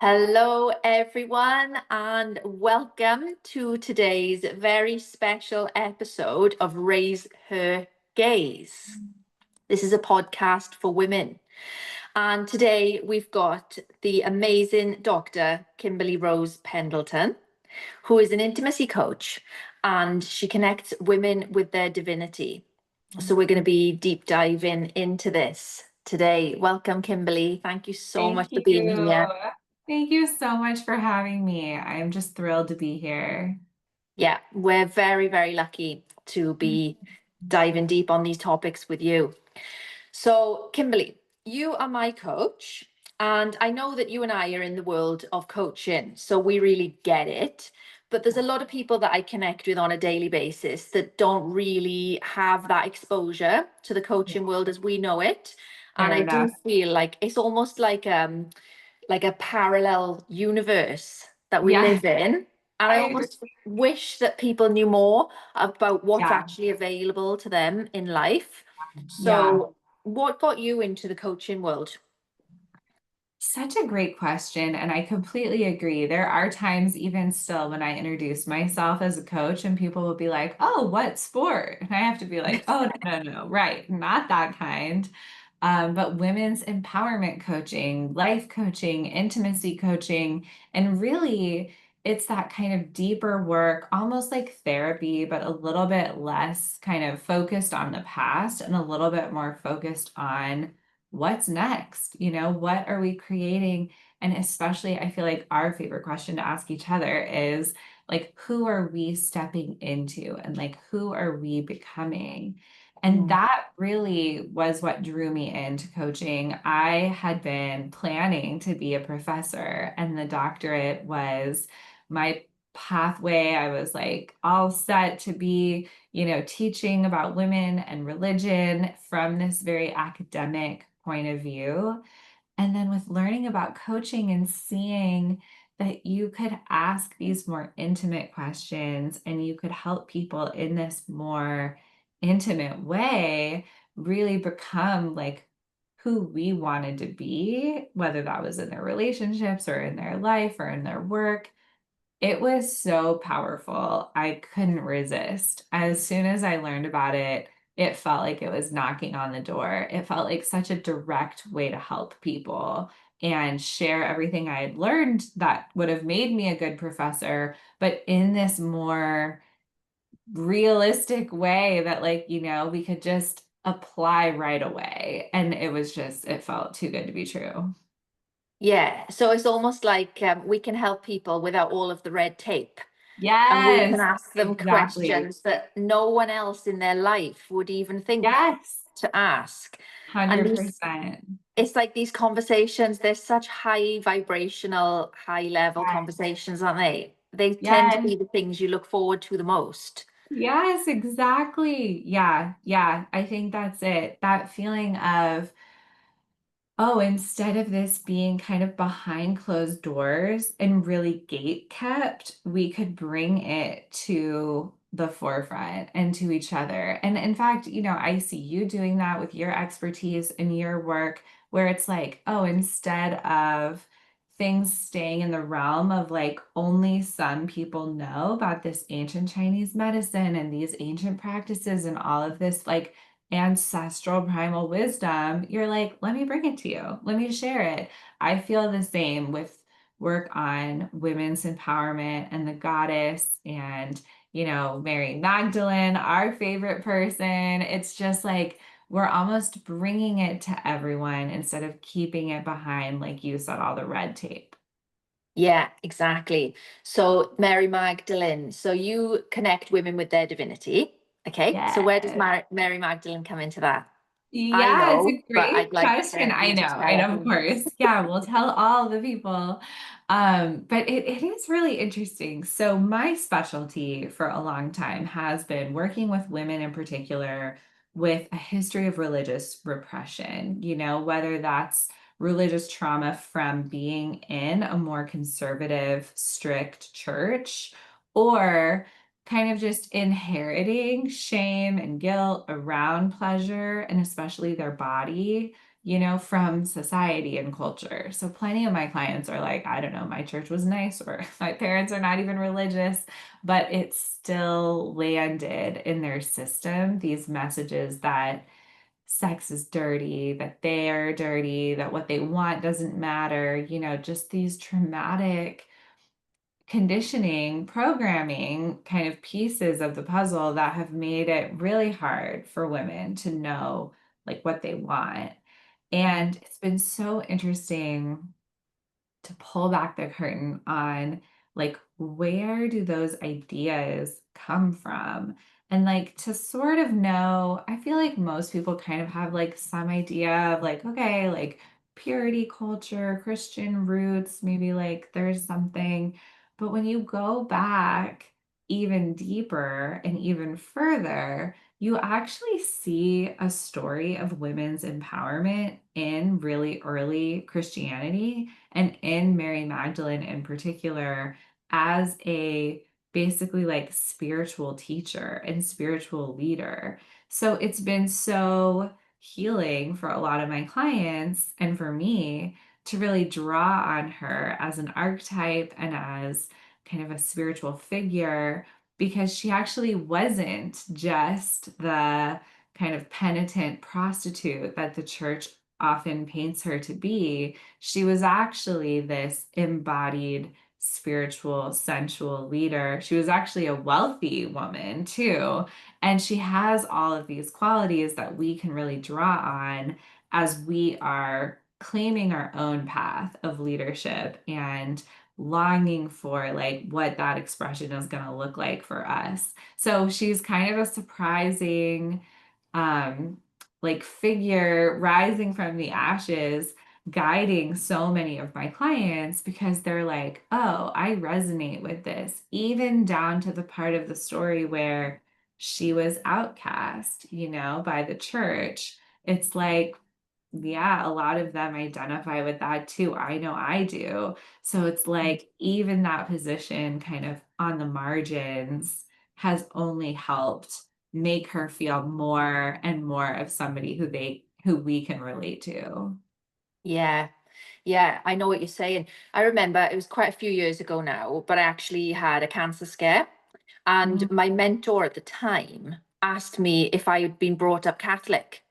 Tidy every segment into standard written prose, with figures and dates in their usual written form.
Hello, everyone, and welcome to today's very special episode of Raise Her Gaze. This is a podcast for women. And today we've got the amazing Dr. Kimberly Rose Pendleton, who is an intimacy coach, and she connects women with their divinity. So we're going to be deep diving into this today. Welcome, Kimberly. Thank you so Thank much for being you. here. Thank you so much for having me. I'm just thrilled to be here. Yeah, we're very, very lucky to be diving deep on these topics with you. So, Kimberly, you are my coach, and I know that you and I are in the world of coaching, so we really get it. But there's a lot of people that I connect with on a daily basis that don't really have that exposure to the Yeah, coaching world as we know it. And fair I do enough. feel like it's almost like a parallel universe that we Yeah, live in. And I I agree. almost wish that people knew more about what's Yeah, actually available to them in life. yeah. So, what got you into the coaching world? Such a great question. And I completely agree. There are times, even still, when I introduce myself as a coach, and people will be like, oh, what sport? And I have to be like, oh, no, right, not that kind. But women's empowerment coaching, life coaching, intimacy coaching, and really, it's that kind of deeper work, almost like therapy, but a little bit less kind of focused on the past and a little bit more focused on what's next? What are we creating? And especially, I feel like our favorite question to ask each other is like, who are we stepping into and like, who are we becoming? And Mm. that really was what drew me into coaching. I had been planning to be a professor, and the doctorate was my pathway. I was like all set to be teaching about women and religion from this very academic point of view. And then with learning about coaching and seeing that you could ask these more intimate questions and you could help people in this more intimate way really become like who we wanted to be, whether that was in their relationships or in their life or in their work. It was so powerful. I couldn't resist. As soon as I learned about it, it felt like it was knocking on the door. It felt like such a direct way to help people and share everything I had learned that would have made me a good professor, but in this more realistic way that, like, we could just apply right away. And it felt too good to be true. Yeah, so it's almost like we can help people without all of the red tape, and we can Yes, ask them exactly. questions that no one else in their life would even think Yes. to ask. And these 100%. it's like these conversations, they're such high vibrational, high level Yes. conversations, aren't they? They tend to Yes. be the things you look forward to the most. Yes, exactly. Yeah. Yeah. I think that's it. That feeling of, oh, instead of this being kind of behind closed doors and really gate kept, we could bring it to the forefront and to each other. And in fact, I see you doing that with your expertise and your work, where it's like, oh, instead of things staying in the realm of like only some people know about this ancient Chinese medicine and these ancient practices and all of this, like, ancestral primal wisdom, you're like, let me bring it to you. Let me share it. I feel the same with work on women's empowerment and the goddess and, Mary Magdalene, our favorite person. It's just like we're almost bringing it to everyone instead of keeping it behind, like you said, all the red tape. Yeah, exactly. So, Mary Magdalene, so you connect women with their divinity. Okay, so where does Yes. Mary Magdalene come into that? I Yeah, it's know, a but I'd great like question. I you know, to I know, of tell. course. Yeah, we'll tell all the people. But it is really interesting. So my specialty for a long time has been working with women in particular with a history of religious repression, whether that's religious trauma from being in a more conservative, strict church, or kind of just inheriting shame and guilt around pleasure and especially their body from society and culture. So plenty of my clients are like, I don't know, my church was nice, or my parents are not even religious, but it still landed in their system these messages that sex is dirty, that they're dirty, that what they want doesn't matter, just these traumatic conditioning, programming kind of pieces of the puzzle that have made it really hard for women to know like what they want. And it's been so interesting to pull back the curtain on like where do those ideas come from, and like to sort of know. I feel like most people kind of have like some idea of like, okay, like purity culture, Christian roots, maybe like there's something. But when you go back even deeper and even further, you actually see a story of women's empowerment in really early Christianity, and in Mary Magdalene in particular, as a basically like spiritual teacher and spiritual leader. So it's been so healing for a lot of my clients and for me to really draw on her as an archetype and as kind of a spiritual figure, because she actually wasn't just the kind of penitent prostitute that the church often paints her to be. She was actually this embodied spiritual, sensual leader. She was actually a wealthy woman too. And she has all of these qualities that we can really draw on as we are claiming our own path of leadership and longing for like what that expression is going to look like for us. So she's kind of a surprising um like figure rising from the ashes, guiding so many of my clients, because they're like, oh, I resonate with this, even down to the part of the story where she was outcast, by the church. It's like, yeah, a lot of them identify with that too. I know I do. So it's like even that position kind of on the margins has only helped make her feel more and more of somebody who we can relate to. Yeah. Yeah, I know what you're saying. I remember it was quite a few years ago now, but I actually had a cancer scare. Mhm. And my mentor at the time asked me if I had been brought up Catholic.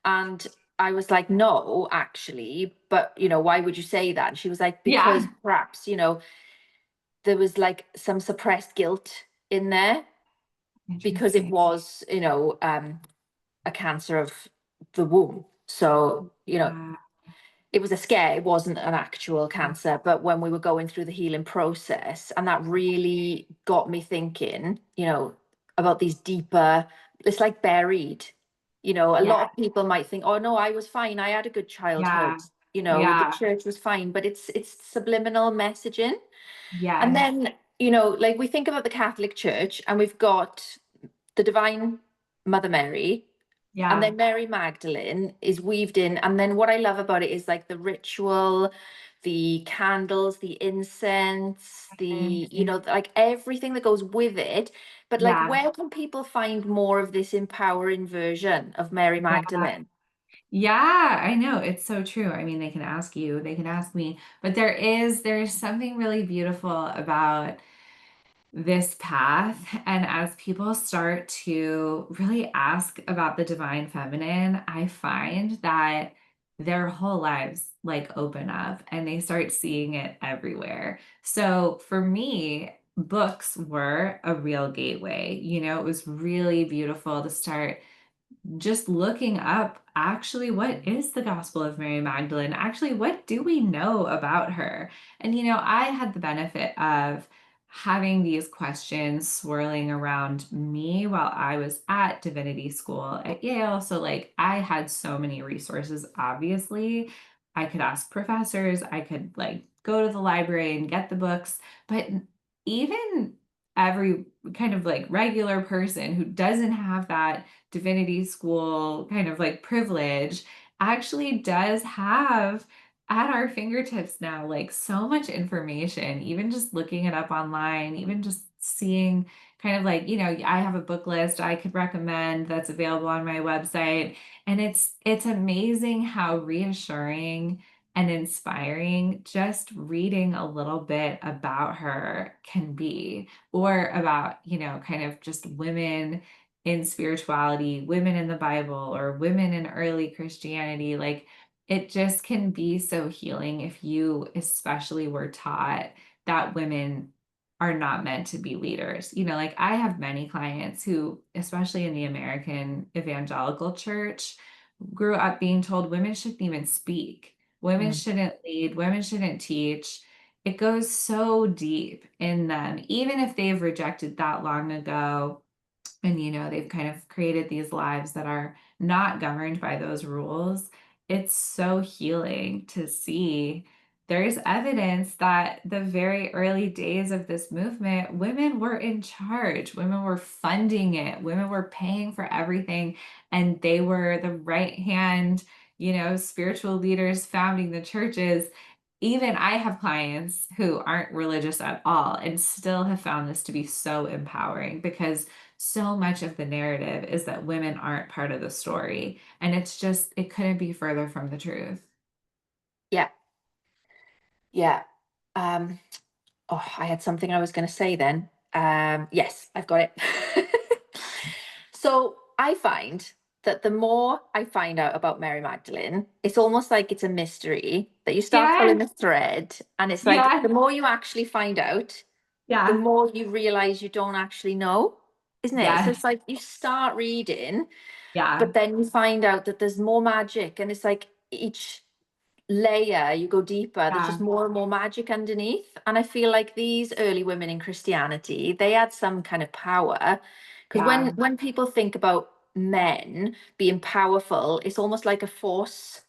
And I was like, no, actually. But, why would you say that? And she was like, because Yeah, perhaps, there was like some suppressed guilt in there because it interesting. was, a cancer of the womb. So, Yeah, it was a scare, it wasn't an actual cancer. But when we were going through the healing process, and that really got me thinking, about these deeper, it's like buried. A lot yeah, of people might think, oh no, I was fine, I had a good childhood, yeah, the yeah, church was fine, but it's subliminal messaging. And yes, then, like we think about the Catholic Church, and we've got the Divine Mother Mary, and yeah, then Mary Magdalene is weaved in. And then what I love about it is like the ritual, the candles, the incense, mm, like everything that goes with it. But like, yeah, where can people find more of this empowering version of Mary yeah. Magdalene? Yeah, I know. It's so true. I mean, they can ask you, they can ask me, but there's something really beautiful about this path. And as people start to really ask about the divine feminine, I find that their whole lives like open up and they start seeing it everywhere. So for me, books were a real gateway. It was really beautiful to start just looking up actually what is the Gospel of Mary Magdalene? Actually, what do we know about her? And I had the benefit of having these questions swirling around me while I was at divinity school at Yale. So, like, I had so many resources, obviously. I could ask professors, I could like go to the library and get the books, but even every kind of like regular person who doesn't have that divinity school kind of like privilege actually does have at our fingertips now like so much information, even just looking it up online, even just seeing kind of like, I have a book list I could recommend that's available on my website. And it's amazing how reassuring and inspiring just reading a little bit about her can be, or about, kind of just women in spirituality, women in the Bible, or women in early Christianity. Like it just can be so healing if you especially were taught that women are not meant to be leaders. Like I have many clients who, especially in the American evangelical church, grew up being told women shouldn't even speak, women Mm. shouldn't lead, women shouldn't teach. It goes so deep in them, even if they've rejected that long ago. And, they've kind of created these lives that are not governed by those rules. It's so healing to see. There's evidence that the very early days of this movement, women were in charge, women were funding it, women were paying for everything, and they were the right hand, spiritual leaders founding the churches. Even I have clients who aren't religious at all and still have found this to be so empowering, because so much of the narrative is that women aren't part of the story. And it couldn't be further from the truth. Yeah, yeah. Um, oh, I had something I was going to say then. Yes, I've got it. So I find that the more I find out about Mary Magdalene, it's almost like it's a mystery that you start pulling Yes, the thread, and it's like yes, the more you actually find out, the yeah, more you realize you don't actually know, isn't it? So yes, it's like you start reading, yeah, but then you find out that there's more magic, and it's like each layer you go deeper, there's just yeah, more and more magic underneath. And I feel like these early women in Christianity, they had some kind of power, because yeah, when people think about men being powerful, it's almost like a force,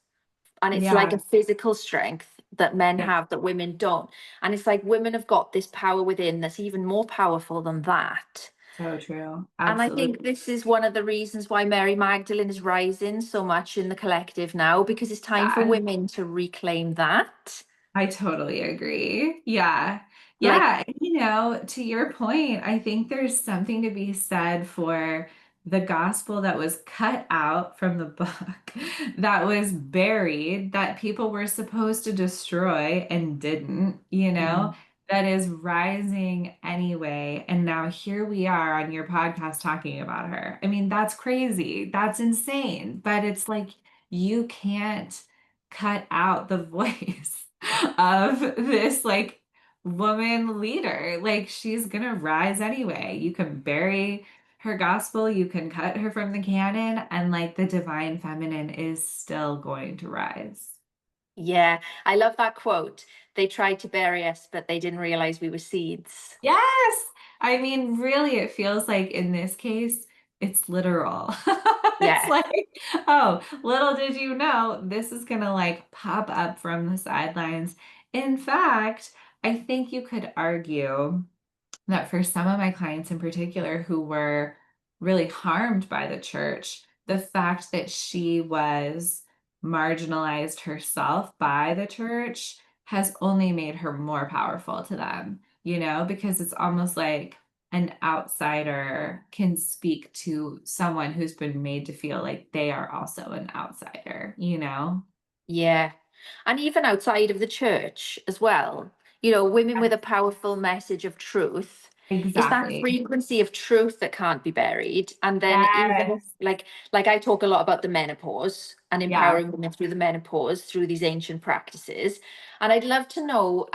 and it's like yeah, a physical strength that men yeah. have that women don't. And it's like women have got this power within that's even more powerful than that. So true. And I think Absolutely. this is one of the reasons why Mary Magdalene is rising so much in the collective now, because it's time for Yeah. women to reclaim that. I totally agree. Yeah. Like, Yeah. And, to your point, I think there's something to be said for the gospel that was cut out from the book, that was buried, that people were supposed to destroy and didn't, mhm. that is rising anyway. And now here we are on your podcast talking about her. I mean, that's crazy. That's insane. But it's like you can't cut out the voice of this like woman leader. Like she's gonna rise anyway. You can bury her gospel, you can cut her from the canon, and like the divine feminine is still going to rise. Yeah, I love that quote. They tried to bury us, but they didn't realize we were seeds. Yes. I mean, really, it feels like in this case, it's literal. It's Yeah. like, oh, little did you know, this is gonna like pop up from the sidelines. In fact, I think you could argue that for some of my clients in particular who were really harmed by the church, the fact that she was marginalized herself by the church has only made her more powerful to them, because it's almost like an outsider can speak to someone who's been made to feel like they are also an outsider. Yeah. And even outside of the church as well, women with a powerful message of truth. It's that Exactly. frequency of truth that can't be buried. And then even if Yes. like I talk a lot about the menopause and Yeah. empowering women through the menopause through these ancient practices. And I'd love to know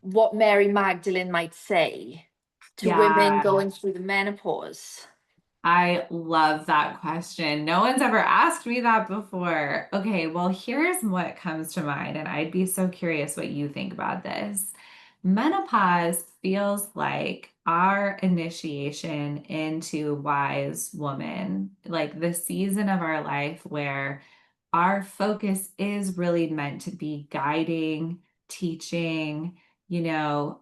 what Mary Magdalene might say to women Yeah. going through the menopause. I love that question. No one's ever asked me that before. Okay, well, here's what comes to mind, and I'd be so curious what you think about this. Menopause feels like our initiation into wise woman, like the season of our life where our focus is really meant to be guiding, teaching.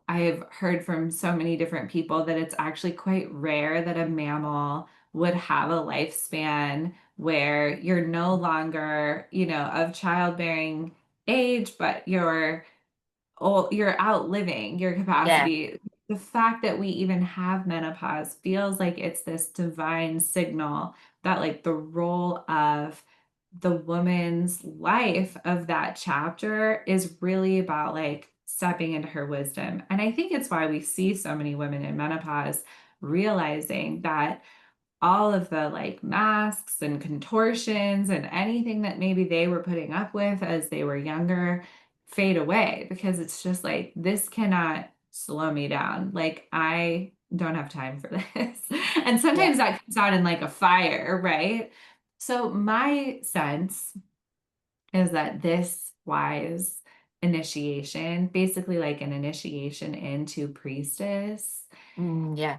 I've heard from so many different people that it's actually quite rare that a mammal would have a lifespan where you're no longer, of childbearing age, but you're outliving your Yeah. capacity. the fact that we even have menopause feels like it's this divine signal that like the role of the woman's life of that chapter is really about like stepping into her wisdom. And I think it's why we see so many women in menopause realizing that all of the like masks and contortions and anything that maybe they were putting up with as they were younger fade away because it's just like, this cannot slow me down. Like, I don't have time for this. And Yeah. sometimes that comes out in like a fire, right? So, my sense is that this wise initiation, basically like an initiation into priestess, Yeah.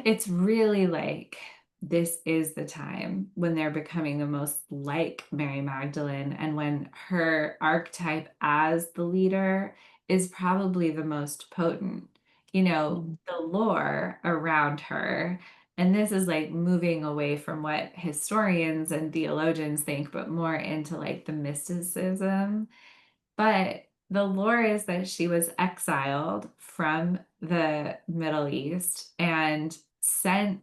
it's really like this is the time when they're becoming the most like Mary Magdalene and when her archetype as the leader is probably the most potent. You know, Mm. the lore around her, and this is like moving away from what historians and theologians think, but more into like the mysticism, but the lore is that she was exiled from the Middle East and sent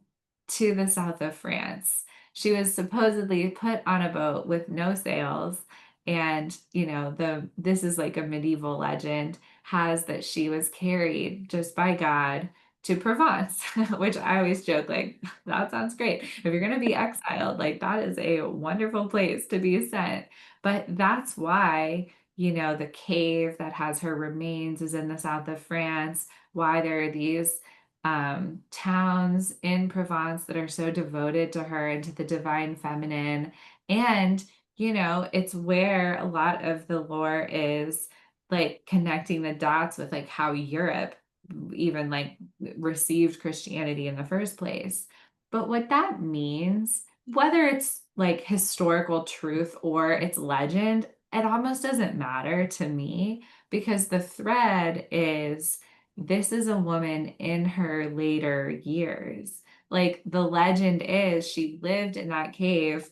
to the south of France. She was supposedly put on a boat with no sails. And, you know, this is like a medieval legend, has that she was carried just by God to Provence, which I always joke, like, that sounds great. If you're going to be exiled, like, that is a wonderful place to be sent. But that's why, you know, the cave that has her remains is in the south of France, why there are these towns in Provence that are so devoted to her and to the divine feminine. And, you know, it's where a lot of the lore is like connecting the dots with like how Europe even like received Christianity in the first place. But what that means, whether it's like historical truth or it's legend, it almost doesn't matter to me because the thread is this is a woman in her later years. Like the legend is she lived in that cave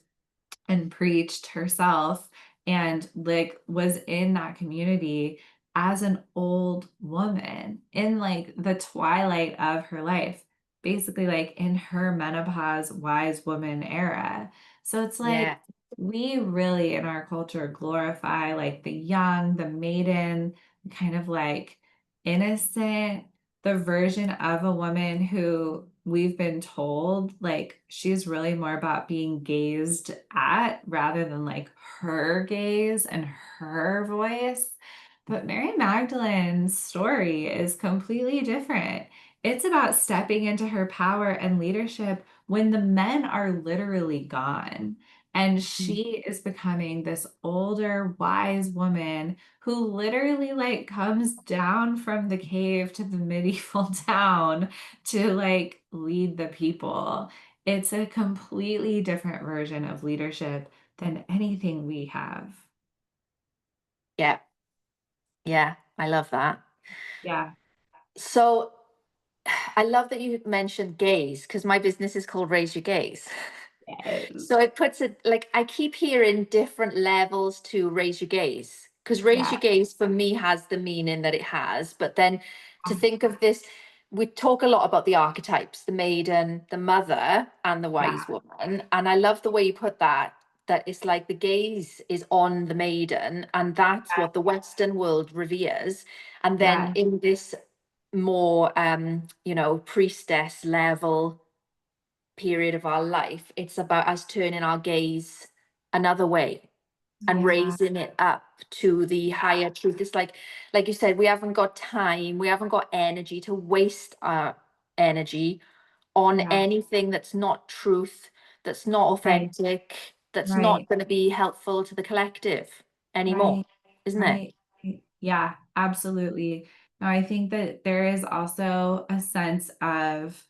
and preached herself and like was in that community as an old woman in like the twilight of her life, basically like in her menopause wise woman era. So it's like Yeah. we really in our culture glorify like the young, the maiden, kind of like innocent, the version of a woman who we've been told like she's really more about being gazed at rather than like her gaze and her voice. But Mary Magdalene's story is completely different. It's about stepping into her power and leadership when the men are literally gone. And Mm. she is becoming this older, wise woman who literally like comes down from the cave to the medieval town to like lead the people. It's a completely different version of leadership than anything we have. Yeah. Yeah. I love that. Yeah. So I love that you mentioned gaze because my business is called Raise Your Gaze. Yes. So it puts it like I keep hearing different levels to raise your gaze because raise Yeah. your gaze for me has the meaning that it has. But then to think of this, we talk a lot about the archetypes, the maiden, the mother, and the Yeah. wise woman. And I love the way you put that, that it's like the gaze is on the maiden, and that's what the Western world reveres. And then Yeah. in this more priestess level period of our life, it's about us turning our gaze another way and Yeah. raising it up to the higher truth. It's like you said, we haven't got time, we haven't got energy to waste our energy on Yeah. anything that's not truth, that's not Right. authentic, that's not Right. going to be helpful to the collective anymore, Right. isn't it? Right. Yeah, absolutely. Now, I think that there is also a sense of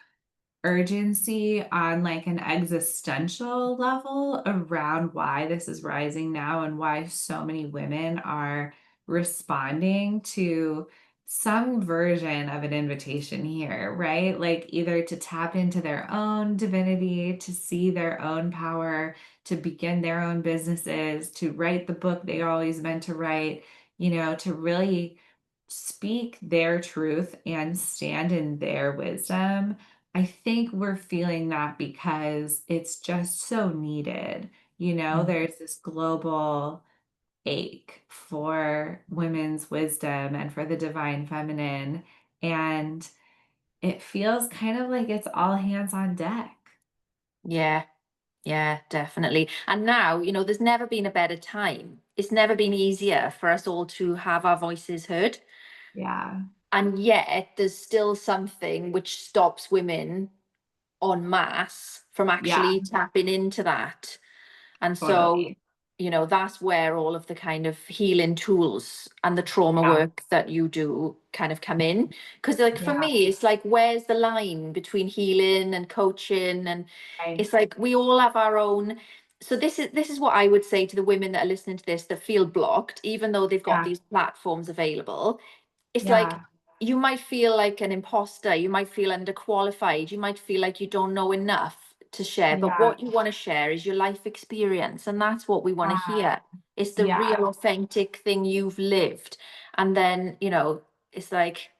urgency on like an existential level around why this is rising now and why so many women are responding to some version of an invitation here, right? Like either to tap into their own divinity, to see their own power, to begin their own businesses, to write the book they always meant to write, you know, to really speak their truth and stand in their wisdom, I think we're feeling that because it's just so needed. Mm. There's this global ache for women's wisdom and for the divine feminine. And it feels kind of like it's all hands on deck. Yeah, yeah, definitely. And now, there's never been a better time. It's never been easier for us all to have our voices heard. Yeah. And yet there's still something which stops women en masse from Yeah, actually tapping into that. And so, totally. that's where all of the kind of healing tools and the trauma Yeah. work that you do kind of come in. Because, like, for Yeah. me, it's like, where's the line between healing and coaching? And Right. it's like we all have our own. So this is what I would say to the women that are listening to this that feel blocked, even though they've got Yeah. these platforms available. It's like Yeah. you might feel like an imposter, you might feel underqualified, you might feel like you don't know enough to share, but Yeah. what you want to share is your life experience, and that's what we want to hear. It's the Yeah. real authentic thing you've lived. And then, it's like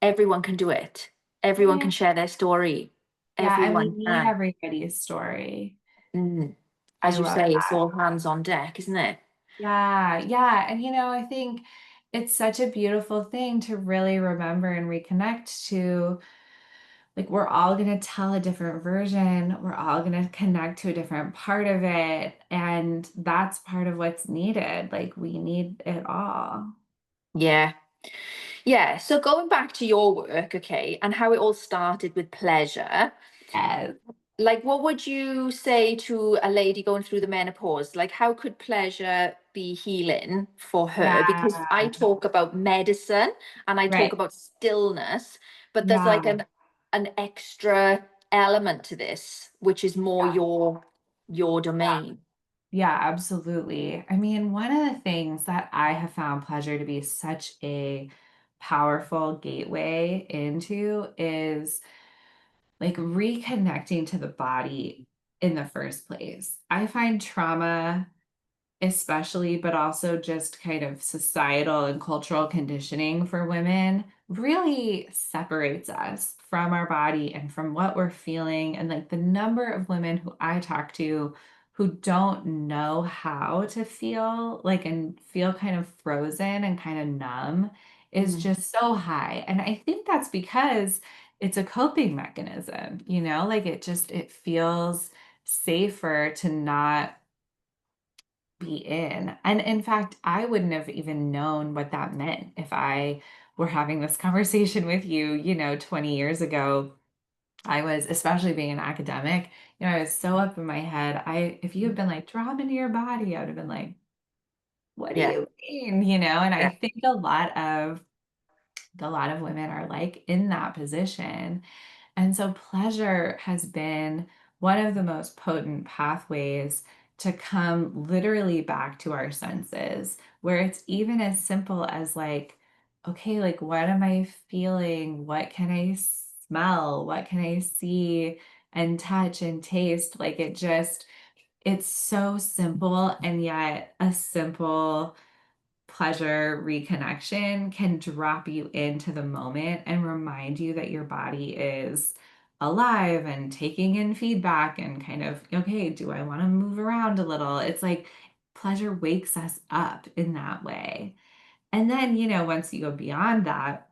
everyone can do it. Everyone Yeah. can share their story. Yeah. And we Everyone need can. everybody's story. Mm. I As you love say, it's that. all hands on deck, isn't it? Yeah. Yeah. And, I think it's such a beautiful thing to really remember and reconnect to. Like, we're all going to tell a different version. We're all going to connect to a different part of it. And that's part of what's needed. Like, we need it all. Yeah. Yeah. So going back to your work, okay, and how it all started with pleasure. Yes. Like, what would you say to a lady going through the menopause? Like, how could pleasure be healing for her? Because I Yeah. talk about medicine and I talk Right. about stillness, but there's like Yeah. an extra element to this, which is more Yeah. your Yeah. domain. Yeah, absolutely. I mean, one of the things that I have found pleasure to be such a powerful gateway into is like reconnecting to the body in the first place. I find trauma, especially, but also just kind of societal and cultural conditioning for women really separates us from our body and from what we're feeling. And like the number of women who I talk to who don't know how to feel like and feel kind of frozen and kind of numb is Mm, just so high. And I think that's because it's a coping mechanism, like it feels safer to not be in. And in fact, I wouldn't have even known what that meant if I were having this conversation with you, 20 years ago. I was, especially being an academic, I was so up in my head. If you had been like, drop into your body, I would have been like, what do yeah, you mean? And I yeah. think a lot of women are like in that position. And so pleasure has been one of the most potent pathways to come literally back to our senses, where it's even as simple as like, okay, like what am I feeling? What can I smell? What can I see and touch and taste? Like it's so simple, and yet a simple pleasure reconnection can drop you into the moment and remind you that your body is alive and taking in feedback and kind of, okay, do I want to move around a little? It's like pleasure wakes us up in that way. And then, once you go beyond that,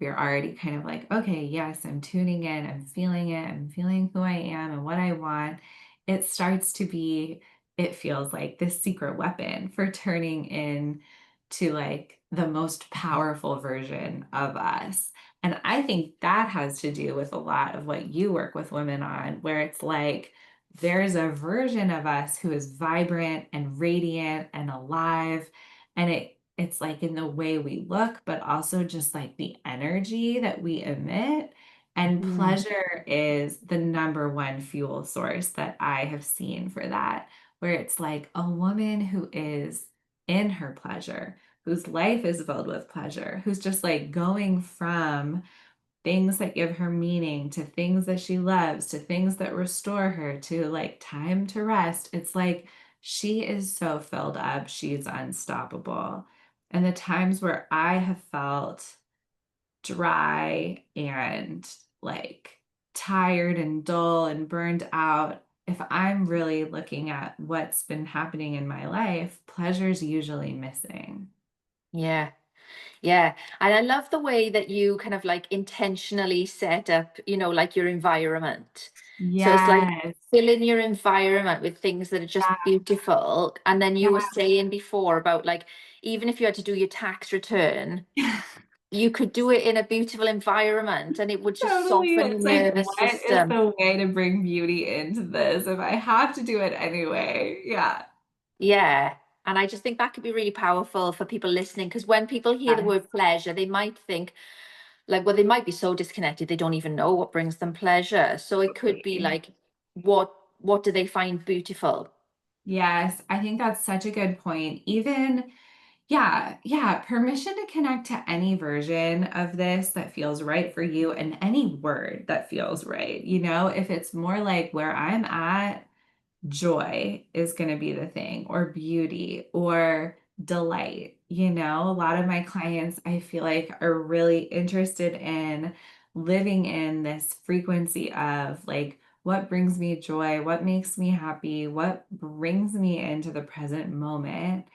you're already kind of like, okay, yes, I'm tuning in, I'm feeling it, I'm feeling who I am and what I want. It starts to be, it feels like this secret weapon for turning in to like the most powerful version of us. And I think that has to do with a lot of what you work with women on, where it's like there's a version of us who is vibrant and radiant and alive. And it's like in the way we look, but also just like the energy that we emit. And Mm, pleasure is the number one fuel source that I have seen for that, where it's like a woman who is in her pleasure, whose life is filled with pleasure, who's just like going from things that give her meaning to things that she loves to things that restore her to like time to rest. It's like she is so filled up, she's unstoppable. And the times where I have felt dry and like tired and dull and burned out, if I'm really looking at what's been happening in my life, pleasure's usually missing. Yeah. Yeah. And I love the way that you kind of like intentionally set up, like your environment. So it's like Yes. filling your environment with things that are just beautiful. And then you were saying before about like, even if you had to do your tax return, Yeah. you could do it in a beautiful environment and it would just Totally. soften your It's like, nervous what is system. the way to bring beauty into this if I have to do it anyway? Yeah. Yeah. And I just think that could be really powerful for people listening because when people hear the Yes, word pleasure, they might think, like, well, they might be so disconnected they don't even know what brings them pleasure. So it could be totally. like, what do they find beautiful? Yes, I think that's such a good point. Even, yeah, permission to connect to any version of this that feels right for you and any word that feels right. If it's more like where I'm at, joy is going to be the thing, or beauty, or delight. A lot of my clients, I feel like, are really interested in living in this frequency of like, what brings me joy? What makes me happy? What brings me into the present moment?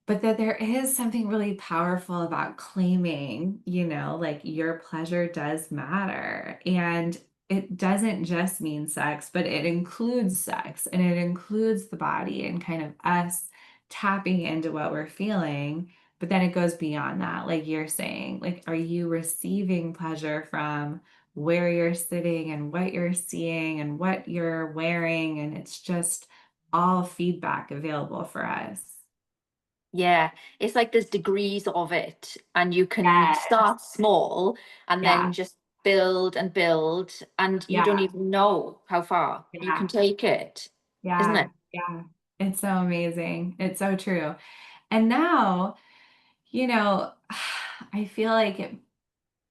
But that there is something really powerful about claiming, like your pleasure does matter. And it doesn't just mean sex, but it includes sex and it includes the body and kind of us tapping into what we're feeling. But then it goes beyond that. Like you're saying, like, are you receiving pleasure from where you're sitting and what you're seeing and what you're wearing? And it's just all feedback available for us. Yeah, it's like there's degrees of it, and you can Yes. start small and then Yeah. just build and build, and you don't Yeah. even know how far you can Yeah. take it, isn't Yeah. it? Yeah. It's so amazing. It's so true. And now, you know, I feel like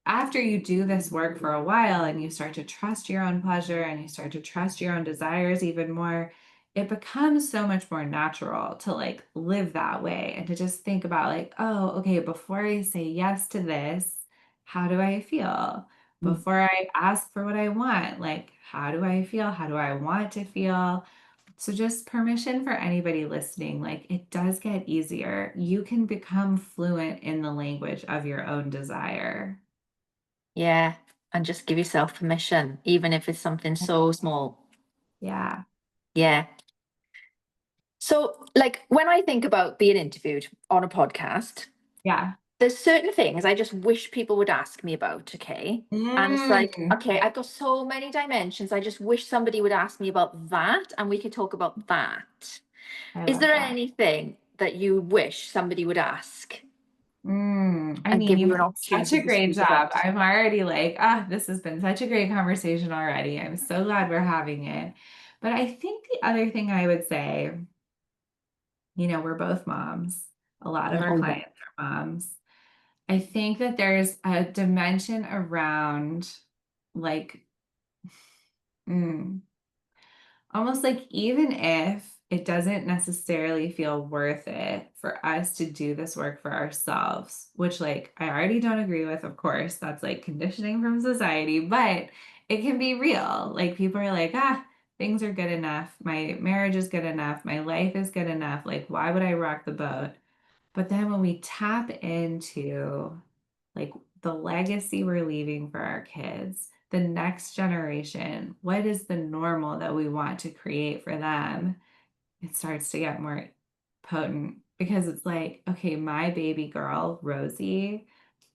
after you do this work for a while and you start to trust your own pleasure and you start to trust your own desires even more, it becomes so much more natural to like live that way and to just think about like, oh, okay, before I say yes to this, how do I feel? Mm. Before I ask for what I want, like, how do I feel? How do I want to feel? So just permission for anybody listening, like it does get easier. You can become fluent in the language of your own desire. Yeah, and just give yourself permission, even if it's something so small. Yeah. Yeah. So, like, when I think about being interviewed on a podcast, Yeah. there's certain things I just wish people would ask me about, okay? And it's like, Mm, okay, I've got so many dimensions. I just wish somebody would ask me about that and we could talk about that. I Is love there that. anything that you wish somebody would ask I and mean, give you've you an done such opportunity a to great speak job. about? I'm already like, this has been such a great conversation already. I'm so glad we're having it. But I think the other thing I would say, we're both moms. A lot of our Oh, yeah. clients are moms. I think that there's a dimension around like, mm, almost like even if it doesn't necessarily feel worth it for us to do this work for ourselves, which like I already don't agree with, of course, that's like conditioning from society, but it can be real. Like people are like, things are good enough. My marriage is good enough. My life is good enough. Like, why would I rock the boat? But then when we tap into like the legacy we're leaving for our kids, the next generation, what is the normal that we want to create for them? It starts to get more potent because it's like, okay, my baby girl, Rosie,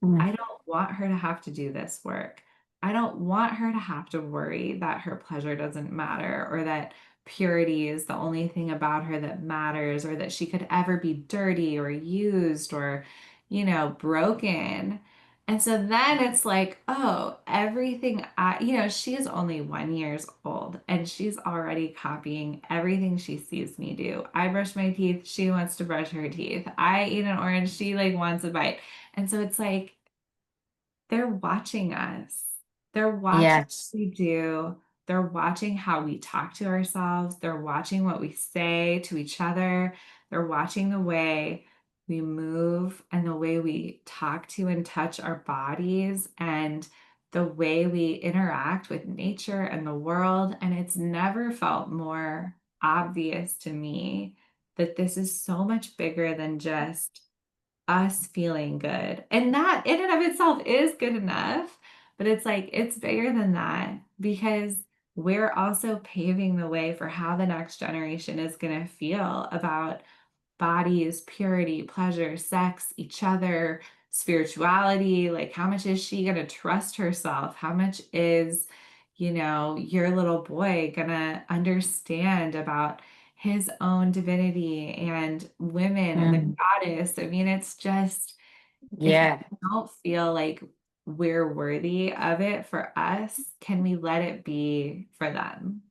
Mm. I don't want her to have to do this work. I don't want her to have to worry that her pleasure doesn't matter or that purity is the only thing about her that matters or that she could ever be dirty or used or, broken. And so then it's like, oh, everything she's only 1 years old and she's already copying everything she sees me do. I brush my teeth, she wants to brush her teeth. I eat an orange, she like wants a bite. And so it's like they're watching us. They're watching Yes. what we do. They're watching how we talk to ourselves. They're watching what we say to each other. They're watching the way we move and the way we talk to and touch our bodies and the way we interact with nature and the world. And it's never felt more obvious to me that this is so much bigger than just us feeling good. And that in and of itself is good enough, but it's like it's bigger than that because we're also paving the way for how the next generation is going to feel about bodies, purity, pleasure, sex, each other, spirituality. Like, how much is she going to trust herself? How much is, your little boy going to understand about his own divinity and women and the Mm. goddess? I mean, it's just, if we Yeah. don't feel like we're worthy of it for us, can we let it be for them?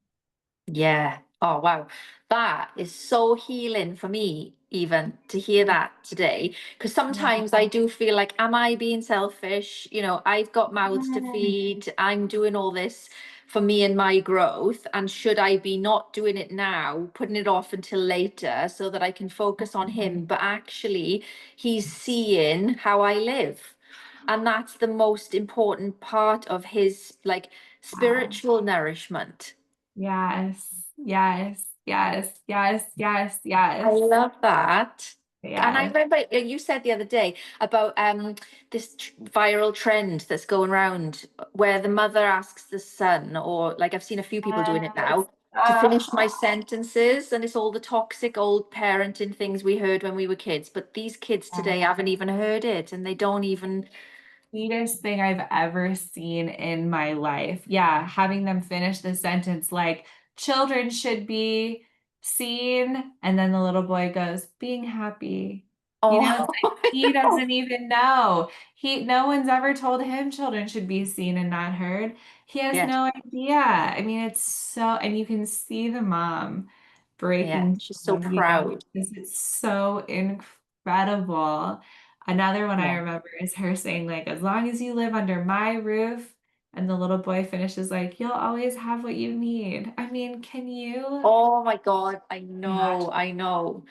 Yeah. Oh, wow. That is so healing for me, even to hear that today. Because Yeah. sometimes I do feel like, am I being selfish? I've got mouths to feed. I'm doing all this for me and my growth. And should I be not doing it now, putting it off until later so that I can focus on him? But actually, he's seeing how I live. And that's the most important part of his like Wow. spiritual nourishment. Yes, yes, yes, yes, yes, I yes, love that. And I yes. remember you said the other day about this viral trend that's going around where the mother asks the son, or like I've seen a few people doing it Yes. now, to finish my sentences, and it's all the toxic old parenting things we heard when we were kids. But these kids today haven't even heard it, and they don't even. Sweetest thing I've ever seen in my life. Yeah, having them finish the sentence like children should be seen, and then the little boy goes, being happy. It's Oh, like he doesn't even know. No one's ever told him children should be seen and not heard. He has yes, no idea. I mean, it's so, and you can see the mom yeah, breaking she's so down, proud. because it's so incredible. Another one I Yeah. remember is her saying, like, as long as you live under my roof, and the little boy finishes like, you'll always have what you need. I mean, can you Oh my God, I imagine? know, I know.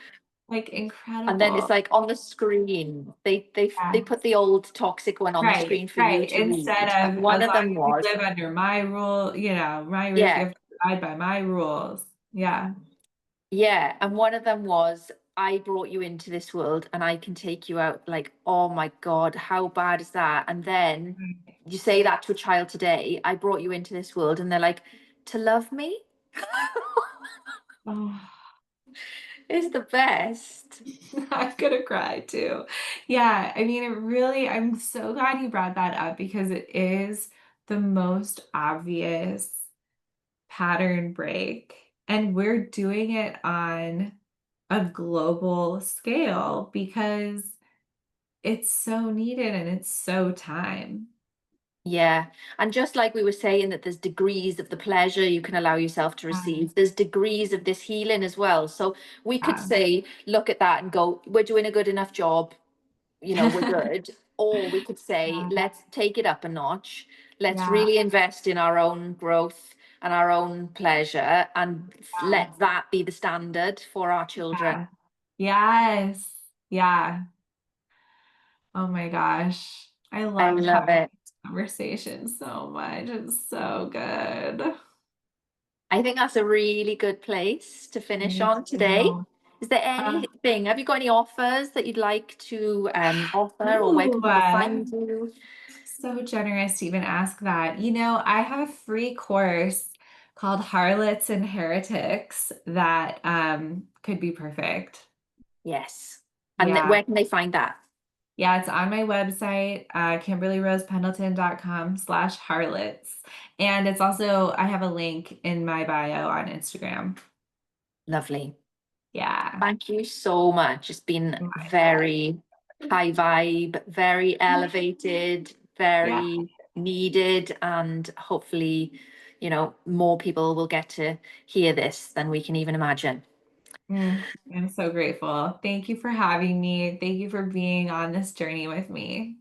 Like, And then it's incredible. like on the screen, they Yeah. put the old toxic one on the Right, screen for you right. to Instead read. And of one as of long them as you was, live under my rule, my roof, you yeah, have to abide by my rules. Yeah. yeah. And one of them was, I brought you into this world and I can take you out. Like, oh my God, how bad is that? And then Right. you say that to a child today, I brought you into this world, and they're like, to love me Oh. is the best. I'm gonna cry too. Yeah, I mean, I'm so glad you brought that up because it is the most obvious pattern break. And we're doing it on a global scale because it's so needed and it's so time. Yeah. And just like we were saying that there's degrees of the pleasure you can allow yourself to receive, there's degrees of this healing as well. So we could Yeah. say, look at that and go, we're doing a good enough job, we're good. Or we could say, Yeah. let's take it up a notch. Let's Yeah. really invest in our own growth and our own pleasure, and Yeah. let that be the standard for our children. Yeah. Yes. Yeah. Oh my gosh. I I loved love having it. this conversation so much. It's so good. I think that's a really good place to finish Me on today. too. Is there Uh, anything, have you got any offers that you'd like to offer, or where ooh, can people find you? so generous to even ask that. I have a free course called Harlots and Heretics that could be perfect. Yes. And Yeah. where can they find that? Yeah, it's on my website, kimberlyrosependleton.com/harlots. And it's also, I have a link in my bio on Instagram. Lovely. Yeah. Thank you so much. It's been My very high vibe, very pleasure. elevated, Yeah. very needed, and hopefully, more people will get to hear this than we can even imagine. I'm so grateful. Thank you for having me. Thank you for being on this journey with me.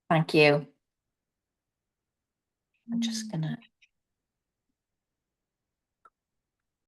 Thank you. I'm just gonna